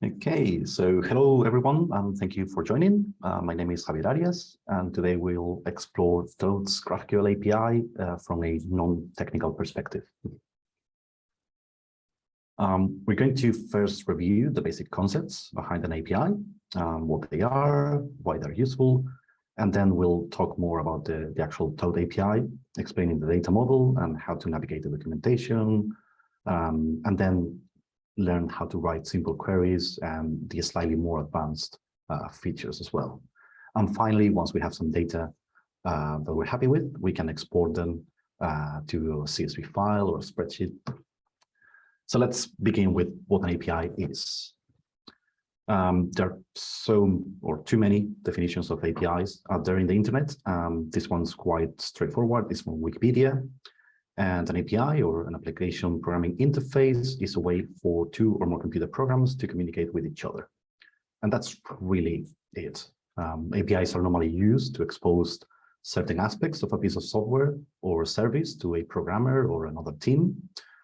Okay, so hello everyone, and thank you for joining. My name is Javier Arias, and today we'll explore Thoth's GraphQL API from a non-technical perspective. We're going to first review the basic concepts behind an API, what they are, why they're useful, and then we'll talk more about the actual Thoth API, explaining the data model and how to navigate the documentation, and then learn how to write simple queries and the slightly more advanced features as well. And finally, once we have some data that we're happy with, we can export them to a CSV file or a spreadsheet. So let's begin with what an API is. There are too many definitions of APIs out there in the internet. This one's quite straightforward. It's from Wikipedia. And an API, or an application programming interface, is a way for two or more computer programs to communicate with each other. And that's really it. APIs are normally used to expose certain aspects of a piece of software or service to a programmer or another team,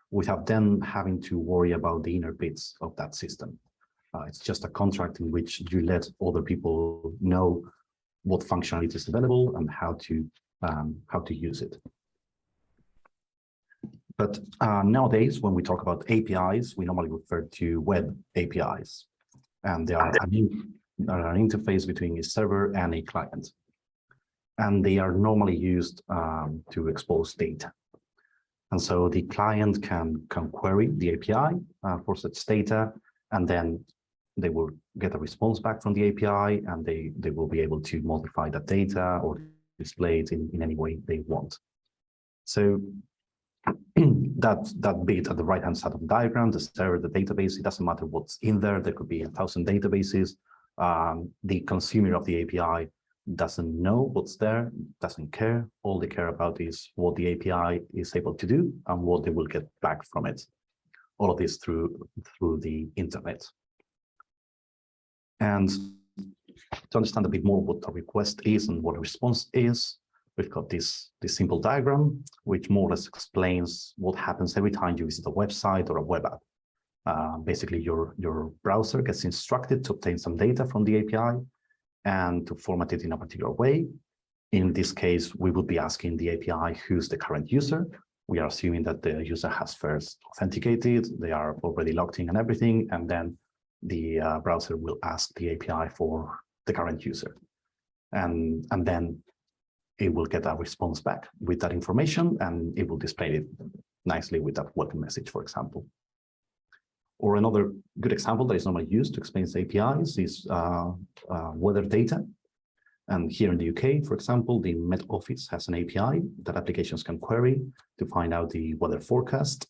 without them having to worry about the inner bits of that system. It's just a contract in which you let other people know what functionality is available and how to use it. But nowadays, when we talk about APIs, we normally refer to web APIs, and they are an interface between a server and a client. And they are normally used to expose data. And so the client can query the API for such data, and then they will get a response back from the API, and they will be able to modify that data or display it in any way they want. So that bit at the right-hand side of the diagram, the server, the database, it doesn't matter what's in there. There could be 1,000 databases. The consumer of the API doesn't know what's there, doesn't care. All they care about is what the API is able to do and what they will get back from it. All of this through the internet. And to understand a bit more what a request is and what a response is, we've got this simple diagram, which more or less explains what happens every time you visit a website or a web app. Basically, your browser gets instructed to obtain some data from the API and to format it in a particular way. In this case, we would be asking the API who's the current user. We are assuming that the user has first authenticated, they are already logged in and everything, and then the browser will ask the API for the current user. And then it will get a response back with that information, and it will display it nicely with that welcome message, for example. Or another good example that is normally used to explain APIs is weather data. And here in the UK, for example, the Met Office has an API that applications can query to find out the weather forecast.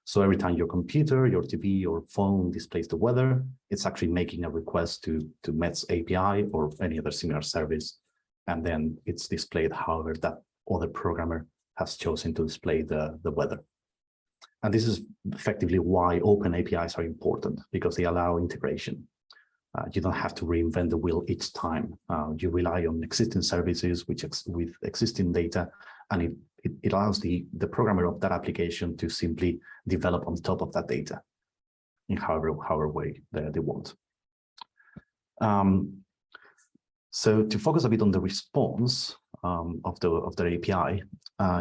So every time your computer, your TV, or phone displays the weather, it's actually making a request to Met's API or any other similar service. And then it's displayed however that other programmer has chosen to display the weather. And this is effectively why open APIs are important, because they allow integration. You don't have to reinvent the wheel each time. You rely on existing services with existing data, and it allows the programmer of that application to simply develop on top of that data in however way they want. So to focus a bit on the response of the API,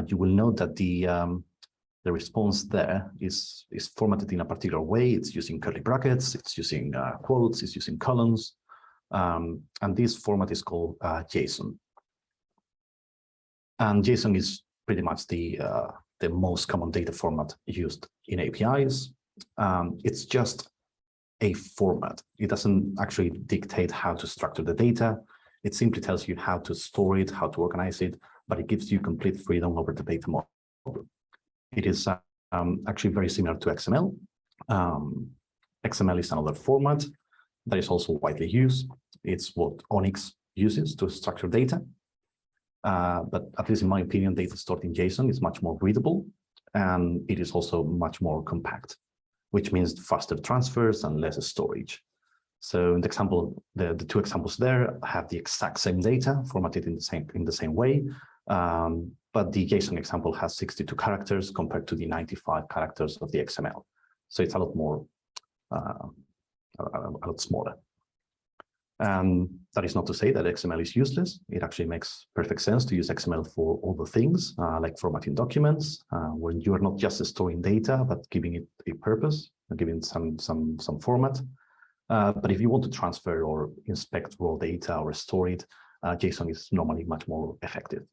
you will note that the response there is formatted in a particular way. It's using curly brackets, it's using quotes, it's using columns, and this format is called JSON. And JSON is pretty much the most common data format used in APIs. It's just a format. It doesn't actually dictate how to structure the data. It simply tells you how to store it, how to organize it, but it gives you complete freedom over the data model. It is actually very similar to XML. XML is another format that is also widely used. It's what Onyx uses to structure data. But at least in my opinion, data stored in JSON is much more readable, and it is also much more compact, which means faster transfers and less storage. So in the example, the two examples there have the exact same data formatted in the same way, but the JSON example has 62 characters compared to the 95 characters of the XML. So it's a lot more a lot smaller. That is not to say that XML is useless. It actually makes perfect sense to use XML for all the things, like formatting documents, when you are not just storing data, but giving it a purpose, giving it some format. But if you want to transfer or inspect raw data or store it, JSON is normally much more effective.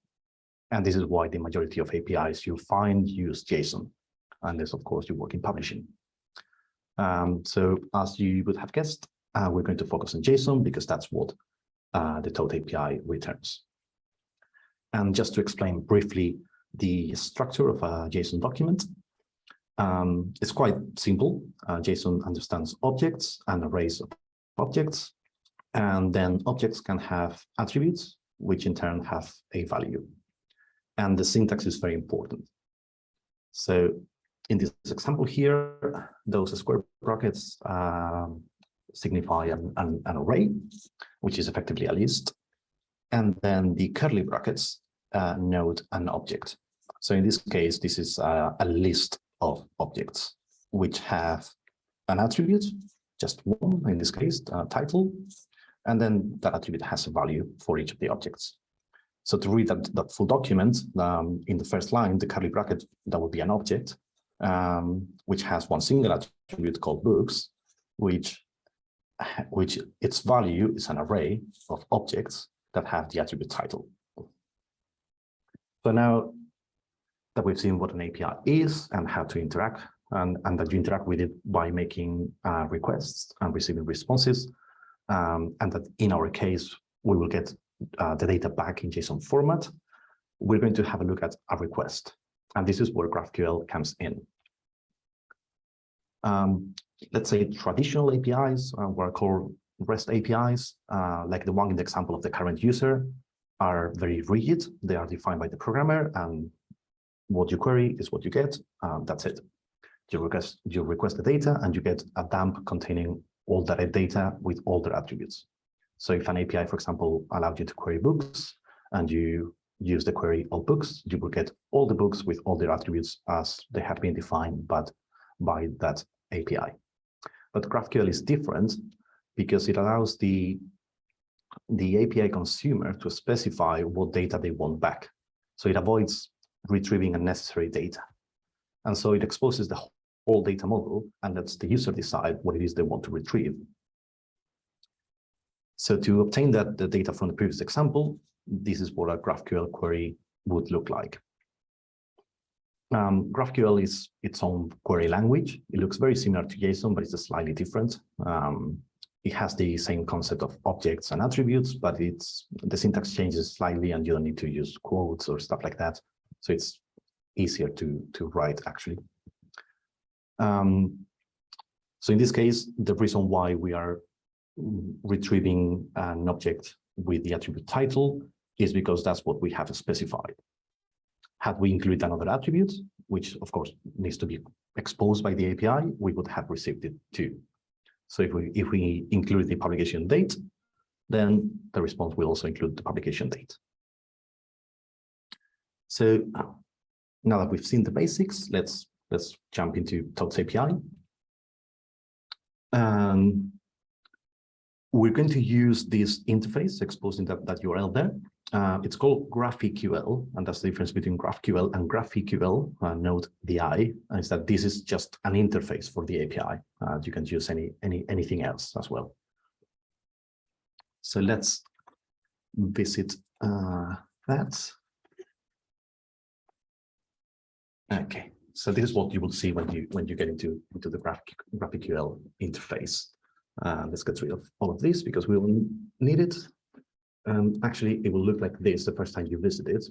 And this is why the majority of APIs you find use JSON, unless, of course, you work in publishing. So as you would have guessed, we're going to focus on JSON because that's what the Thoth API returns. And just to explain briefly the structure of a JSON document, it's quite simple. JSON understands objects and arrays of objects, and then objects can have attributes, which in turn have a value. And the syntax is very important. So in this example here, those square brackets signify an array, which is effectively a list. And then the curly brackets note an object. So in this case, this is a list of objects which have an attribute, just one, in this case, title, and then that attribute has a value for each of the objects. So to read that full document, in the first line, the curly bracket, that would be an object, which has one single attribute called books, which its value is an array of objects that have the attribute title. So now that we've seen what an API is and how to interact, and that you interact with it by making requests and receiving responses, and that in our case, we will get the data back in JSON format, we're going to have a look at a request. And this is where GraphQL comes in. Let's say traditional APIs, what are called REST APIs, like the one in the example of the current user, are very rigid. They are defined by the programmer, and what you query is what you get. That's it. You request the data, and you get a dump containing all that data with all their attributes. So if an API, for example, allowed you to query books, and you use the query all books, you will get all the books with all their attributes as they have been defined by that API. But GraphQL is different because it allows the API consumer to specify what data they want back. So it avoids retrieving unnecessary data. And so it exposes the whole data model and lets the user decide what it is they want to retrieve. So to obtain the data from the previous example, this is what a GraphQL query would look like. GraphQL is its own query language. It looks very similar to JSON, but it's slightly different. It has the same concept of objects and attributes, but the syntax changes slightly, and you don't need to use quotes or stuff like that. So it's easier to write, actually. So in this case, the reason why we are retrieving an object with the attribute title is because that's what we have specified. Had we included another attribute, which of course needs to be exposed by the API, we would have received it too. So if we include the publication date, then the response will also include the publication date. So now that we've seen the basics, let's jump into Thoth API. We're going to use this interface exposing that URL there. It's called GraphQL, and that's the difference between GraphQL and GraphQL. Note the I is that this is just an interface for the API. You can use anything else as well. So let's visit that. Okay, so this is what you will see when you get into the GraphQL interface. Let's get rid of all of this because we will need it. Actually, it will look like this the first time you visit it.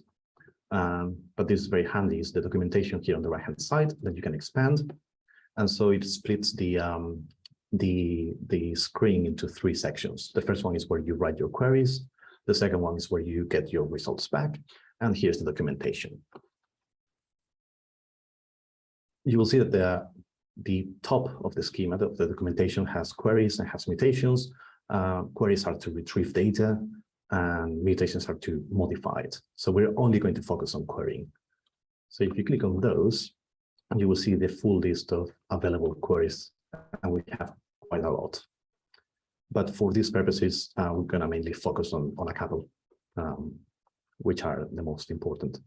But this is very handy. It's the documentation here on the right-hand side that you can expand. And so it splits the screen into 3 sections. The first one is where you write your queries. The second one is where you get your results back. And here's the documentation. You will see that the top of the schema of the documentation has queries and has mutations. Queries are to retrieve data, and mutations are to modify it. So we're only going to focus on querying. So if you click on those, you will see the full list of available queries, and we have quite a lot. But for these purposes, we're going to mainly focus on a couple, which are the most important.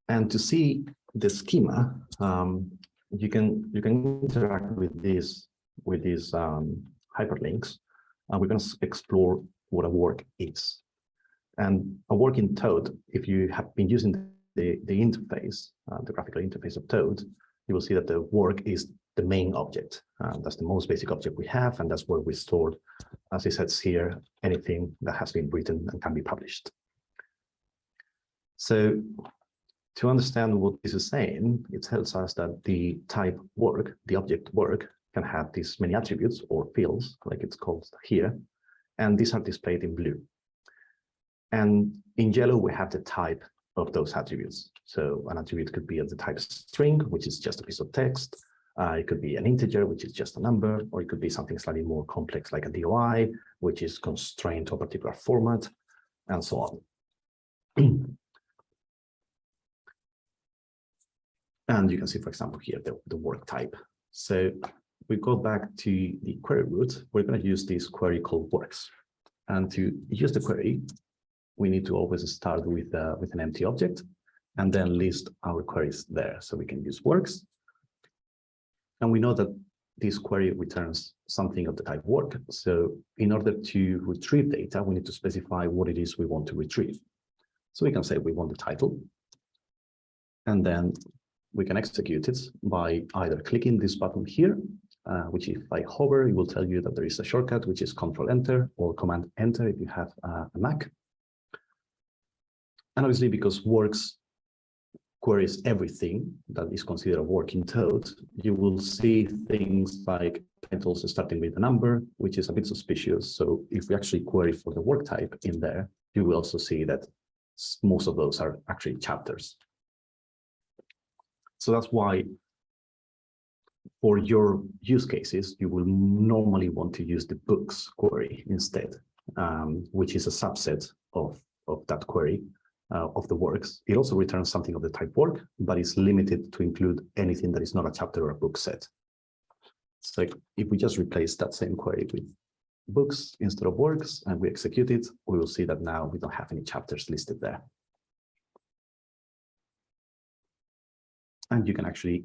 And to see the schema, you can interact with these hyperlinks, and we're going to explore what a work is. And a work in Thoth, if you have been using the interface, the graphical interface of Thoth, you will see that the work is the main object. That's the most basic object we have, and that's where we stored, as it says here, anything that has been written and can be published. So to understand what this is saying, it tells us that the type work, the object work, can have these many attributes or fields, like it's called here, and these are displayed in blue. And in yellow, we have the type of those attributes. So an attribute could be of the type string, which is just a piece of text. It could be an integer, which is just a number, or it could be something slightly more complex, like a DOI, which is constrained to a particular format, and so on. And you can see, for example, here, the work type. So we go back to the query root. We're going to use this query called works. And to use the query, we need to always start with an empty object and then list our queries there. So we can use works. And we know that this query returns something of the type work. So in order to retrieve data, we need to specify what it is we want to retrieve. So we can say we want the title. And then we can execute it by either clicking this button here, which if I hover, it will tell you that there is a shortcut, which is Control-Enter or Command-Enter if you have a Mac. And obviously, because works queries everything that is considered a work in Thoth, you will see things like titles starting with a number, which is a bit suspicious. So if we actually query for the work type in there, you will also see that most of those are actually chapters. So that's why for your use cases, you will normally want to use the books query instead, which is a subset of that query. Of the works. It also returns something of the type work, but is limited to include anything that is not a chapter or a book set. So if we just replace that same query with books instead of works and we execute it, we will see that now we don't have any chapters listed there. And you can actually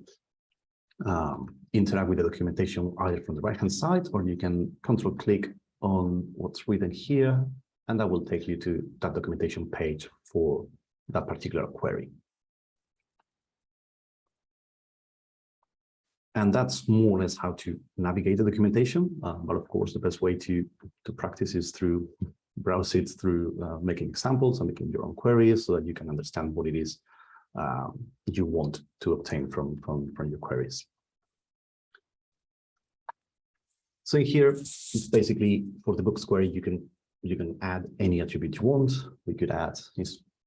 interact with the documentation either from the right-hand side, or you can control-click on what's written here, and that will take you to that documentation page for that particular query. And that's more or less how to navigate the documentation. But of course, the best way to practice is through browse it through making examples and making your own queries so that you can understand what it is you want to obtain from your queries. So here, it's basically for the books query, you can add any attribute you want. We could add,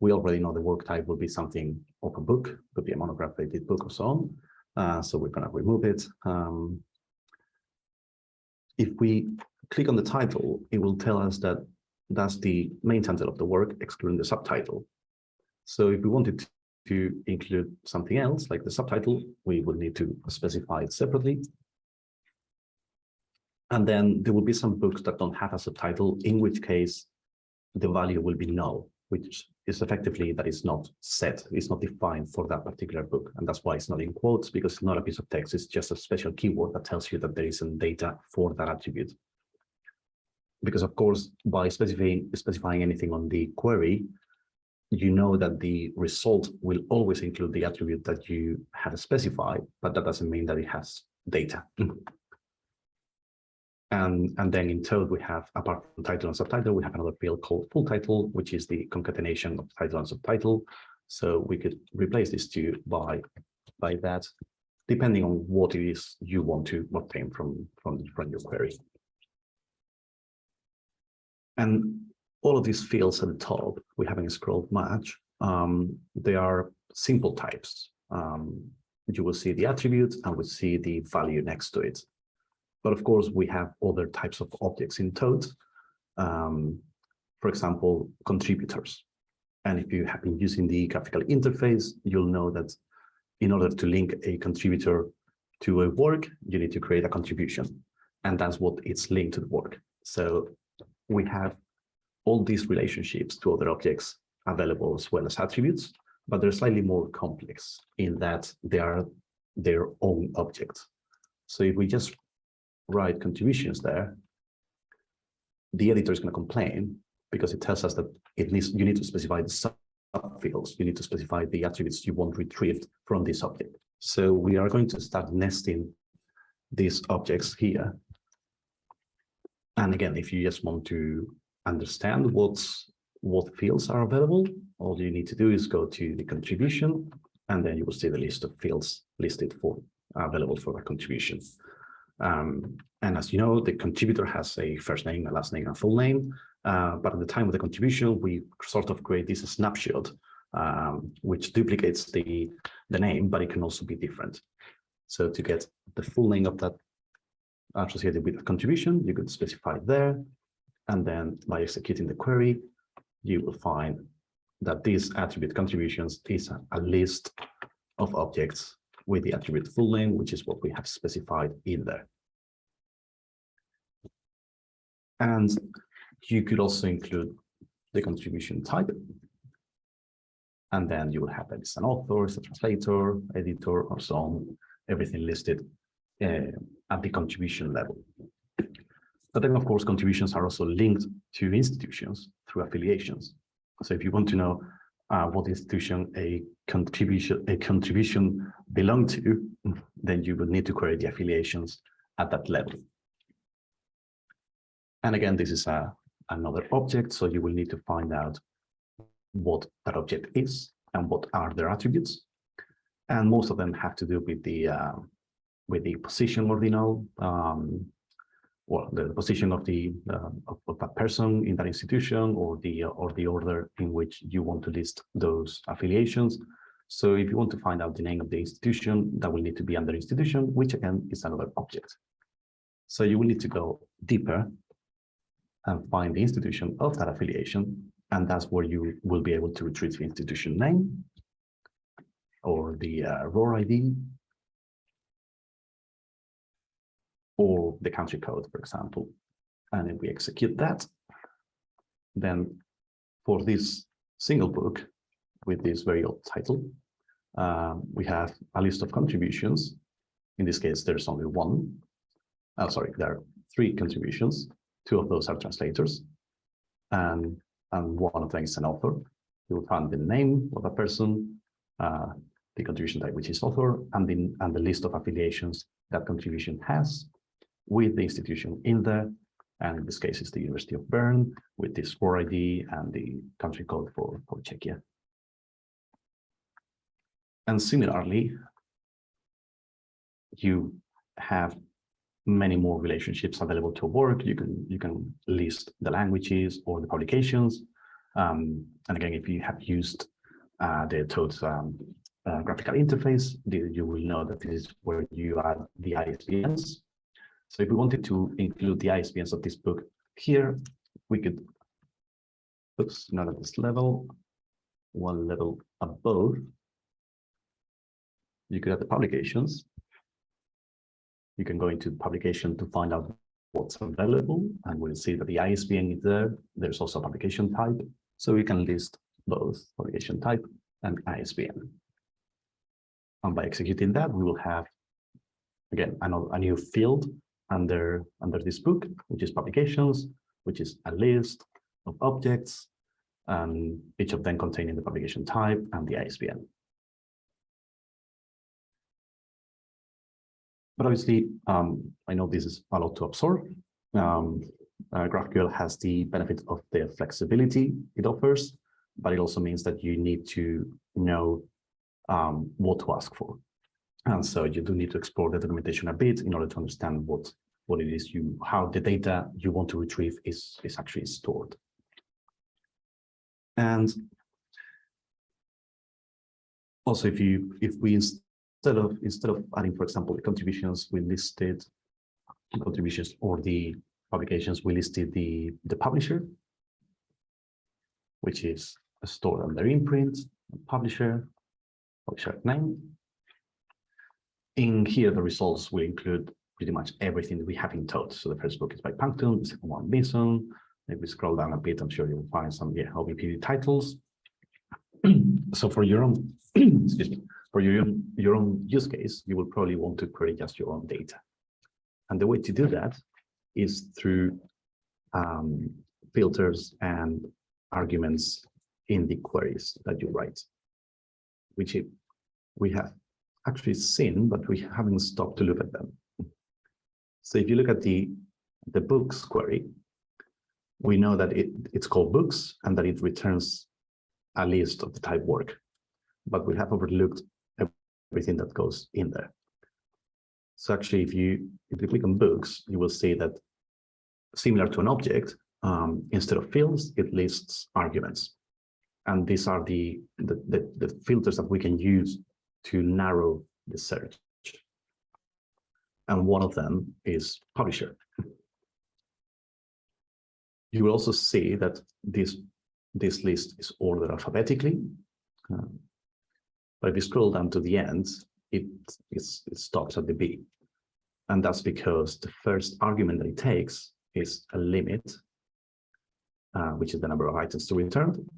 we already know the work type will be something of a book, could be a monograph rated book or so on. So we're going to remove it. If we click on the title, it will tell us that that's the main title of the work, excluding the subtitle. So if we wanted to include something else, like the subtitle, we will need to specify it separately. And then there will be some books that don't have a subtitle, in which case the value will be null, which is effectively that it's not set, it's not defined for that particular book. And that's why it's not in quotes, because it's not a piece of text, it's just a special keyword that tells you that there isn't data for that attribute. Because of course, by specifying anything on the query, you know that the result will always include the attribute that you have specified, but that doesn't mean that it has data. And then in Thoth, we have, apart from title and subtitle, we have another field called full title, which is the concatenation of title and subtitle. So we could replace these two by that, depending on what it is you want to obtain from your query. And all of these fields at the top, we haven't scrolled much. They are simple types. You will see the attribute and we'll see the value next to it. But of course, we have other types of objects in Thoth. For example, contributors. And if you have been using the graphical interface, you'll know that in order to link a contributor to a work, you need to create a contribution. and that's what it's linked to the work. So we have all these relationships to other objects available as well as attributes, but they're slightly more complex in that they are their own objects. So if we just write contributions there, the editor is going to complain because it tells us that you need to specify the subfields, you need to specify the attributes you want retrieved from this object. So we are going to start nesting these objects here. And again, if you just want to understand what fields are available, all you need to do is go to the contribution, and then you will see the list of fields listed for available for that contribution. And as you know, the contributor has a first name, a last name, and full name. But at the time of the contribution, we sort of create this snapshot, which duplicates the name, but it can also be different. So to get the full name of that associated with the contribution, you could specify there. And then by executing the query, you will find that this attribute contributions is a list of objects with the attribute full name, which is what we have specified in there. And you could also include the contribution type. And then you will have that it's an author, it's a translator, editor, or so on, everything listed at the contribution level. But then, of course, contributions are also linked to institutions through affiliations. So if you want to know what institution a contribution belongs to, then you will need to query the affiliations at that level. And again, this is another object, so you will need to find out what that object is and what are their attributes. And most of them have to do with the position ordinal, well, the position of that person in that institution, or the order in which you want to list those affiliations. So if you want to find out the name of the institution, that will need to be under institution, which again is another object. So you will need to go deeper and find the institution of that affiliation, and that's where you will be able to retrieve the institution name or the ROR ID or the country code, for example. And if we execute that, then for this single book with this very old title, we have a list of contributions. In this case, there's only one. Sorry, there are 3 contributions. 2 of those are translators, and one of them is an author. You will find the name of the person, the contribution type, which is author, and the list of affiliations that contribution has with the institution in there. And in this case, it's the University of Bern with this ROR ID and the country code for Czechia. And similarly, you have many more relationships available to work. You can list the languages or the publications. And again, if you have used the Thoth graphical interface, you will know that this is where you add the ISBNs. So if we wanted to include the ISBNs of this book here, we could, oops, not at this level, one level above, you could add the publications. You can go into publication to find out what's available, and we'll see that the ISBN is there. There's also a publication type. So we can list both publication type and ISBN. And by executing that, we will have, again, a new field under this book, which is publications, which is a list of objects, each of them containing the publication type and the ISBN. But obviously, I know this is a lot to absorb. GraphQL has the benefit of the flexibility it offers, but it also means that you need to know what to ask for. And so you do need to explore the documentation a bit in order to understand what it is how the data you want to retrieve is actually stored. And also, if we instead of adding, for example, the contributions, we listed contributions, or the publications, we listed the publisher, which is stored under imprint, publisher name. In here, the results will include pretty much everything that we have in Thoth. So the first book is by Punctum, the second one Bison. If we scroll down a bit, I'm sure you'll find some OBP titles. So for your own, excuse me, for your own use case, you will probably want to query just your own data. And the way to do that is through filters and arguments in the queries that you write, which we have actually seen, but we haven't stopped to look at them. So if you look at the books query, we know that it's called books and that it returns a list of the type work, but we have overlooked everything that goes in there. So actually, if you click on books, you will see that similar to an object, instead of fields, it lists arguments. And these are the filters that we can use to narrow the search. And one of them is publisher. You will also see that this list is ordered alphabetically. But if you scroll down to the end, it stops at the B. And that's because the first argument that it takes is a limit, which is the number of items to return.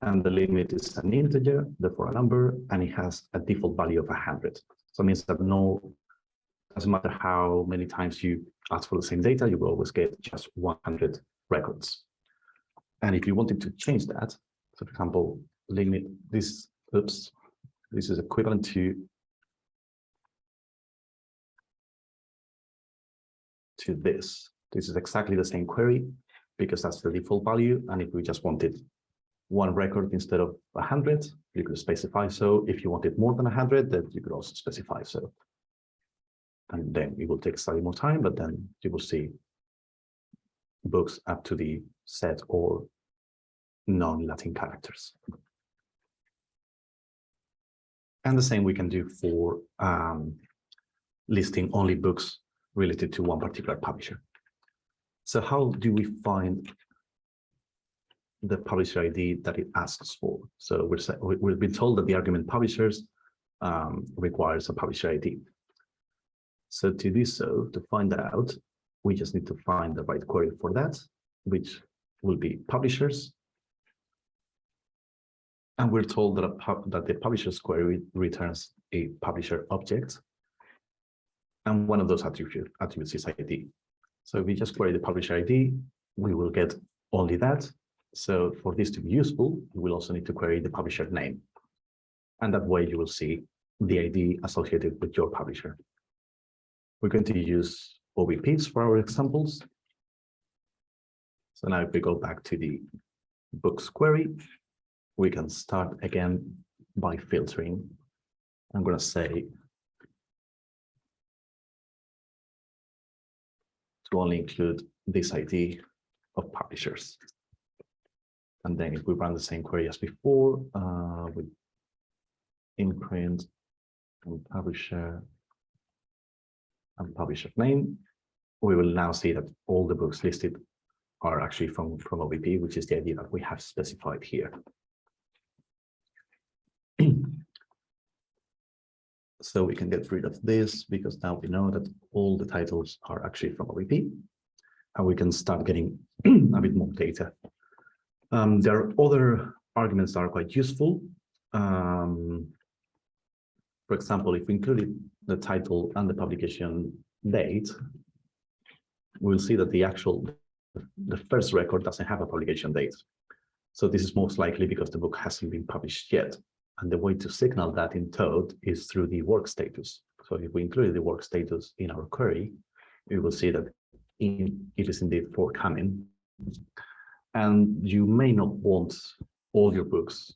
And the limit is an integer, therefore a number, and it has a default value of 100. So it means that doesn't matter how many times you ask for the same data, you will always get just 100 records. And if you wanted to change that, so for example, limit this is equivalent to this. This is exactly the same query because that's the default value. And if we just wanted one record instead of 100, you could specify so. If you wanted more than 100, then you could also specify so. And then it will take slightly more time, but then you will see books up to the set or non-Latin characters. And the same we can do for listing only books related to one particular publisher. So how do we find the publisher ID that it asks for? So we've been told that the argument publishers requires a publisher ID. So to do so, to find that out, we just need to find the right query for that, which will be publishers. And we're told that the publisher's query returns a publisher object. And one of those attributes is ID. So if we just query the publisher ID, we will get only that. So for this to be useful, we will also need to query the publisher name. And that way you will see the ID associated with your publisher. We're going to use OBPs for our examples. So now if we go back to the books query, we can start again by filtering. I'm going to say to only include this ID of publishers. And then if we run the same query as before, with imprint and publisher name, we will now see that all the books listed are actually from OBP, which is the ID that we have specified here. So we can get rid of this because now we know that all the titles are actually from OBP, and we can start getting a bit more data. There are other arguments that are quite useful. For example, if we included the title and the publication date, we'll see that the first record doesn't have a publication date. So this is most likely because the book hasn't been published yet. And the way to signal that in Thoth is through the work status. So if we include the work status in our query, we will see that it is indeed forthcoming. And you may not want all your books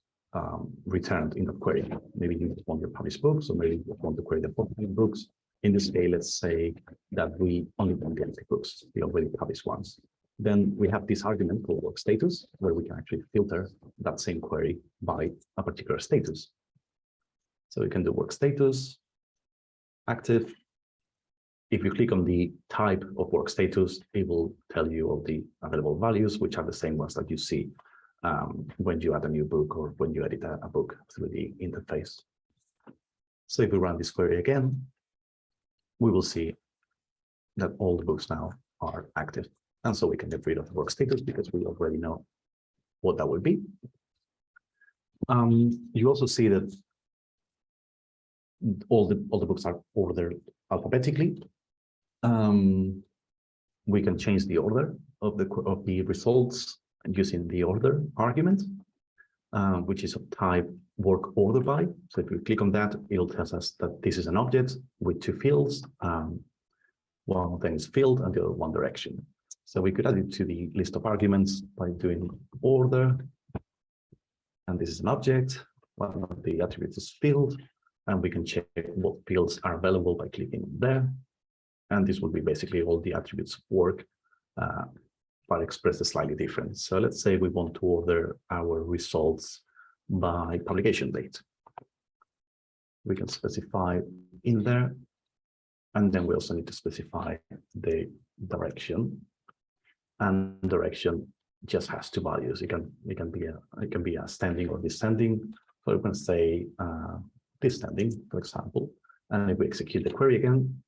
returned in the query. Maybe you want your published books, or maybe you want to query the forthcoming books. In this case, let's say that we only want the empty books, the already published ones. Then we have this argument called work status, where we can actually filter that same query by a particular status. So we can do work status, active. If you click on the type of work status, it will tell you all the available values, which are the same ones that you see when you add a new book or when you edit a book through the interface. So if we run this query again, we will see that all the books now are active. And so we can get rid of the work status because we already know what that would be. You also see that all the books are ordered alphabetically. We can change the order of the results using the order argument, which is of type work order by. So if we click on that, it'll tell us that this is an object with two fields. One of them is field and the other one direction. So we could add it to the list of arguments by doing order. And this is an object. One of the attributes is field. And we can check what fields are available by clicking there. And this will be basically all the attributes of work, but expressed slightly different. So let's say we want to order our results by publication date. We can specify in there. And then we also need to specify the direction. And direction just has two values. It can be a standing or descending. So we can say descending, for example. And if we execute the query again,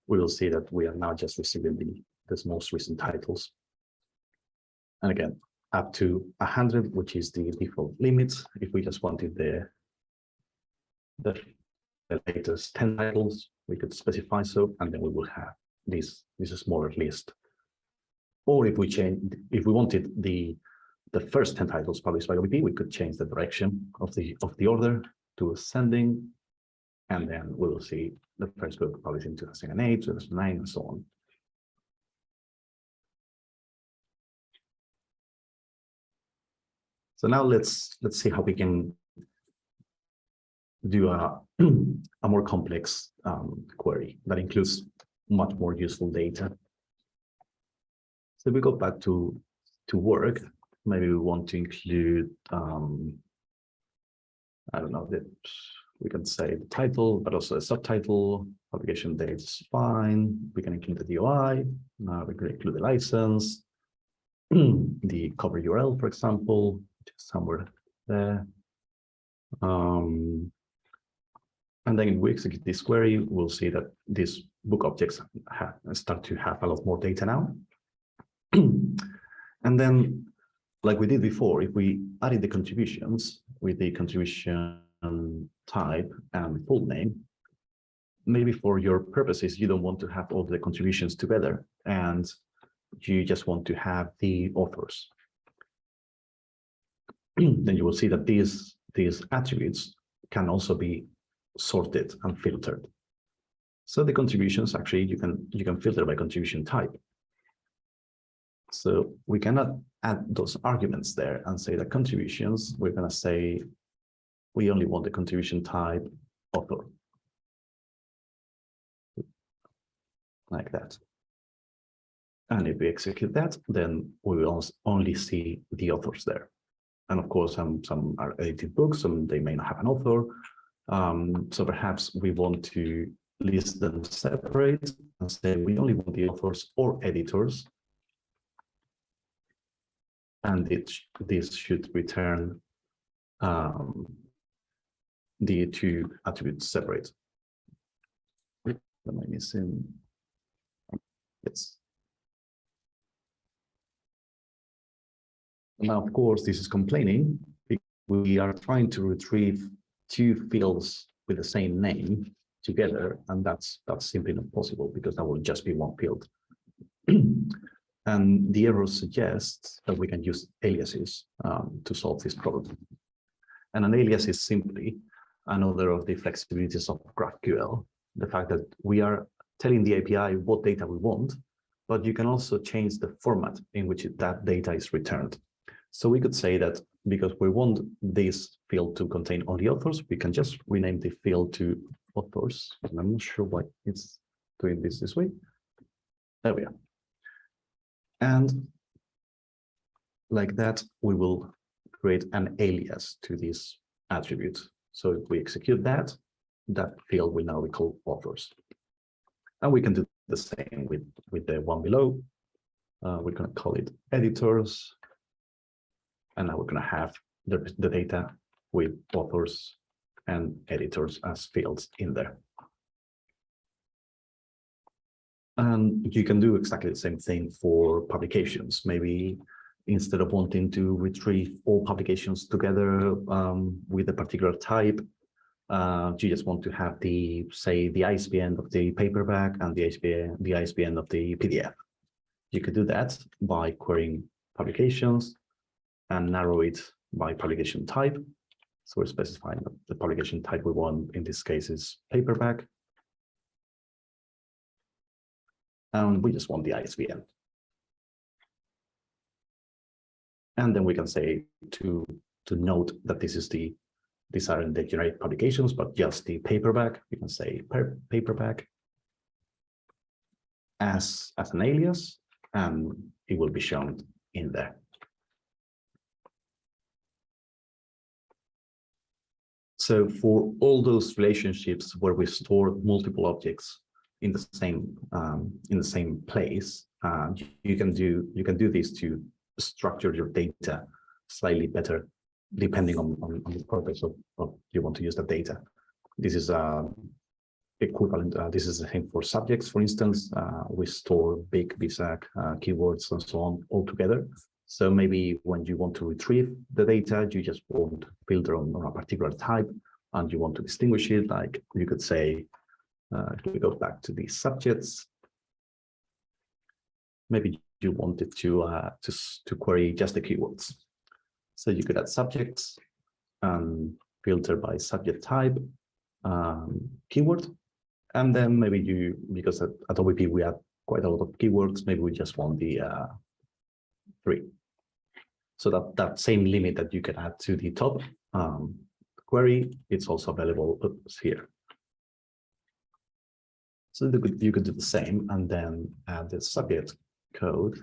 we will see that we are now just receiving the most recent titles. And again, up to 100, which is the default limit. If we just wanted the latest 10 titles, we could specify so, and then we will have this smaller list. Or if we wanted the first 10 titles published by OPP, we could change the direction of the order to ascending, and then we will see the first book published in 2008, 2009, and so on. So now let's see how we can do a more complex query that includes much more useful data. So we go back to work. Maybe we want to include, I don't know, that we can say the title, but also a subtitle. Publication date is fine. We can include the DOI. We can include the license, the cover URL, for example, just somewhere there. And then if we execute this query, we'll see that these book objects start to have a lot more data now. And then, like we did before, if we added the contributions with the contribution type and full name, maybe for your purposes, you don't want to have all the contributions together, and you just want to have the authors. Then you will see that these attributes can also be sorted and filtered. So the contributions, actually, you can filter by contribution type. So we cannot add those arguments there and say that contributions, we're going to say we only want the contribution type author. Like that. And if we execute that, then we will only see the authors there. And of course, some are edited books, some they may not have an author. So perhaps we want to list them separate and say we only want the authors or editors. And this should return the two attributes separate. Am I missing? Yes. Now, of course, this is complaining. We are trying to retrieve two fields with the same name together, and that's simply not possible because that will just be one field. And the error suggests that we can use aliases to solve this problem. And an alias is simply another of the flexibilities of GraphQL, the fact that we are telling the API what data we want, but you can also change the format in which that data is returned. So we could say that because we want this field to contain only authors, we can just rename the field to authors. And I'm not sure why it's doing this way. There we are. And like that, we will create an alias to this attribute. So if we execute that, that field will now be called authors. And we can do the same with the one below. We're going to call it editors. And now we're going to have the data with authors and editors as fields in there. And you can do exactly the same thing for publications. Maybe instead of wanting to retrieve all publications together with a particular type, you just want to have the, say, the ISBN of the paperback and the ISBN of the PDF. You could do that by querying publications and narrow it by publication type. So we're specifying that the publication type we want in this case is paperback. And we just want the ISBN. And then we can say to note that these aren't the generic publications, but just the paperback. We can say paperback as an alias, and it will be shown in there. So for all those relationships where we store multiple objects in the same place, you can do this to structure your data slightly better, depending on the purpose of you want to use the data. This is equivalent. This is the same for subjects. For instance, we store big BSAC keywords and so on all together. So maybe when you want to retrieve the data, you just want to filter on a particular type, and you want to distinguish it. Like you could say, if we go back to the subjects, maybe you wanted to query just the keywords. So you could add subjects and filter by subject type, keyword, and then maybe because at OPP we have quite a lot of keywords, maybe we just want the 3. So that same limit that you can add to the top query, it's also available here. So you could do the same and then add the subject code.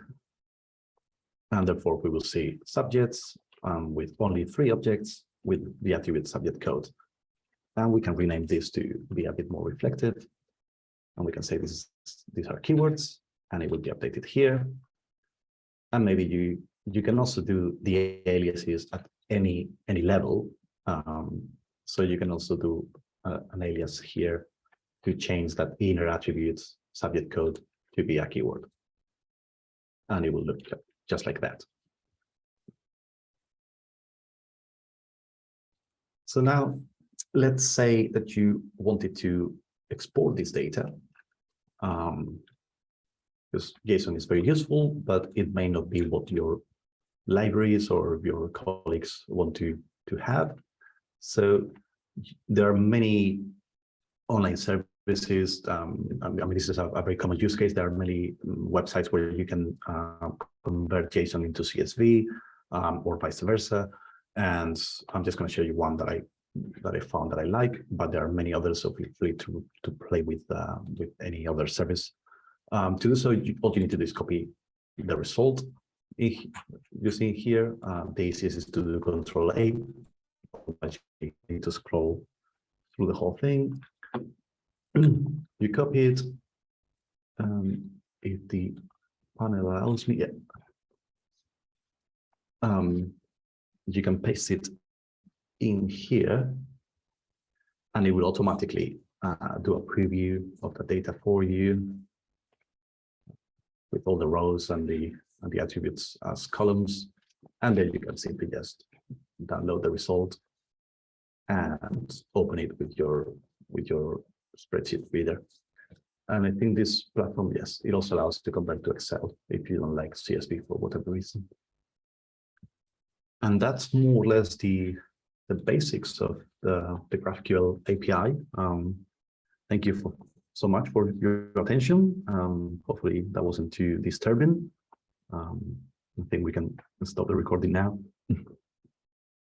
And therefore we will see subjects with only 3 objects with the attribute subject code. And we can rename this to be a bit more reflective. And we can say these are keywords, and it will be updated here. And maybe you can also do the aliases at any level. So you can also do an alias here to change that inner attribute subject code to be a keyword. And it will look just like that. So now let's say that you wanted to export this data. Because JSON is very useful, but it may not be what your libraries or your colleagues want to have. So there are many online services. I mean, this is a very common use case. There are many websites where you can convert JSON into CSV or vice versa. And I'm just going to show you one that I found that I like, but there are many others, so feel free to play with any other service. To do so, all you need to do is copy the result. You see here, the easiest is to do Control-A. You need to scroll through the whole thing. You copy it. If the panel allows me, you can paste it in here, and it will automatically do a preview of the data for you with all the rows and the attributes as columns. And then you can simply just download the result and open it with your spreadsheet reader. And I think this platform, yes, it also allows you to convert to Excel if you don't like CSV for whatever reason. And that's more or less the basics of the GraphQL API. Thank you so much for your attention. Hopefully that wasn't too disturbing. I think we can stop the recording now.